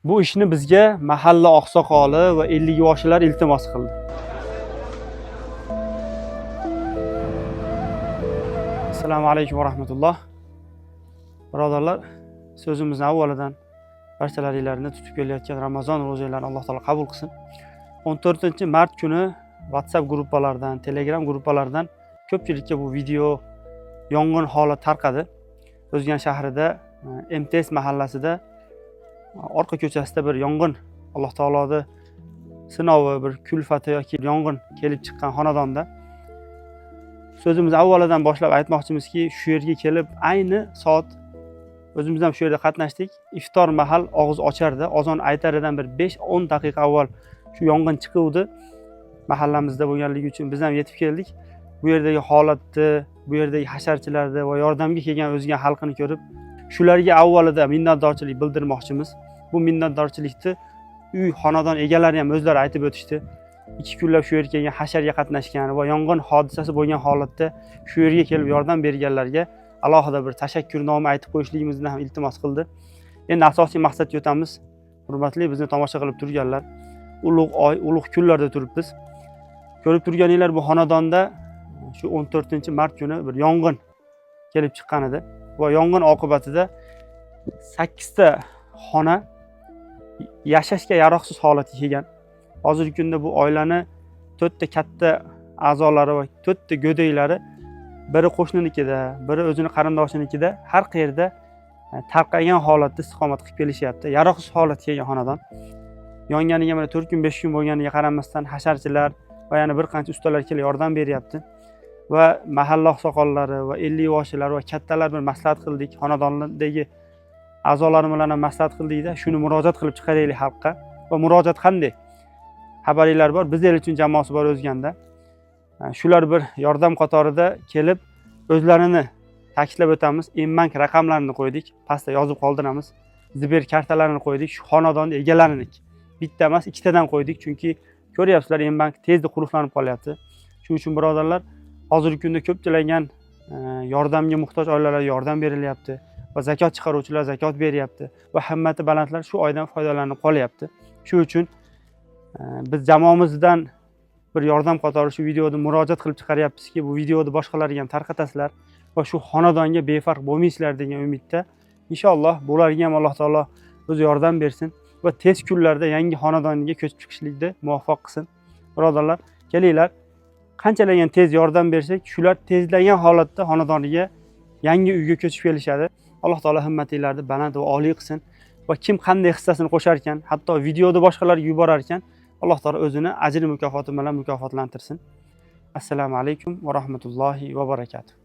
Bu ishni bizga mahalla oqsoqoli va 50 yoshlar iltimos qildi. Assalomu alaykum va rahmatulloh. Birodarlar, so'zimizni avvalidan barchalaringizni tutib kelayotgan Ramazon ro'zalarini Alloh taolo qabul qilsin. 14-mart kuni WhatsApp guruhlardan, Telegram guruhlardan ko'pchilikka bu video yong'in holati tarqadi. O'zgan shahrida MTS mahallasida orqa ko'chasida bir yong'in, Alloh taoloning sinovi, bir kulfati yoki yong'in kelib chiqqan xonadonda. So'zimizni avvalidan boshlab aytmoqchimizki, shu yerga kelib ayni soat o'zimiz ham shu yerda qatnashdik. Iftor mahal og'iz ochardi. Azon aytaridan bir 5-10 daqiqa avval shu yong'in chiquvdi. Mahallamizda bo'lganligi uchun biz ham yetib keldik. Bu yerdagi holatni, bu yerdagi hasharchilarni va yordamga kelgan o'zgan xalqini ko'rib, shularga avvalida minnatdorchilik bildirmoqchimiz. Bu minnatdorchilikni uy xonadon egalari ham o'zlari aytib o'tishdi. 2 kunlab shu yerga kelgan hasharga qatnashgan va yong'in hodisasi bo'lgan holatda shu yerga kelib yordam berganlarga alohida bir tashakkurnoma aytib qo'yishligimizni ham iltimos qildi. Endi asosiy maqsadga o'tamiz. Hurmatli bizni tomosha qilib turganlar, ulug' oy, ulug' kunlarda turibmiz. Ko'rib turganinglar, bu xonadonda shu 14-mart kuni bir yong'in kelib chiqqan edi. Va yong'in oqibatida 8 ta xona yashashga yaroqsiz holatga kelgan. Hozirgi kunda bu oilani 4 ta katta a'zolari va 4 ta go'daylari biri qo'shninikida, biri o'zini qarindoshinikida har qayerda tarqagan holatda istiqomat qilib kelishyapti. Yaroqsiz holatga kelgan xonadon. Yonganiga mana 4 kun 5 kun bo'lganiga qaramasdan hasharchilar va yana bir qancha ustalar kelib yordam beryapti. Va mahalla oqsoqollari va 50 yoshlar va kattalar bir maslahat qildik. Xonadondagi a'zolarim bilan ham maslahat qildik-da, shuni murojaat qilib chiqaraylik xalqqa. Va murojaat qanday? Xabaringlar bor, biz el uchun jamoasi bor o'zganda. Shular bir yordam qatorida kelib o'zlarini ta'kidlab o'tamiz. M-bank raqamlarini qo'ydik, pastda yozib qoldiramiz. Sber kartalarini qo'ydik, shu xonadonning egalarining. Bitta emas, 2 tadan qo'ydik, chunki ko'ryapsizlar, M-bank tezda qulflanib qolyapti. Shuning uchun birodarlar, hozirgi kunda ko'pchilagan yordamga muhtoj oilalarga yordam berilyapti va zakot chiqaruvchilar zakot beryapti va himmati balandlar shu oydan foydalanib qolyapti. Shuning uchun biz jamoamizdan bir yordam qatori shu videoni murojaat qilib chiqaryapmizki, bu videoni boshqalarga ham tarqatasizlar va shu xonadonga befarq bo'lmaysizlar degan umidda. Inshaalloh bularga ham Alloh taolo o'zi yordam bersin va tez kunlarda yangi xonadoniga ko'chib chiqishlikda muvaffaq qilsin. Birodarlar, kelinglar. Qanchalar tez yordam bersak, shular tezlagan holatda xonadoniga, yangi uyga ko'chib kelishadi. Alloh taolo himmatinglarni baland va oliy qilsin va kim qanday hissasini qo'shar ekan, hatto videoni boshqalarga yuborar ekan, Alloh taolo o'zini ajr mukofoti bilan mukofotlantirsin. Assalomu alaykum va rahmatullohi va barakatuh.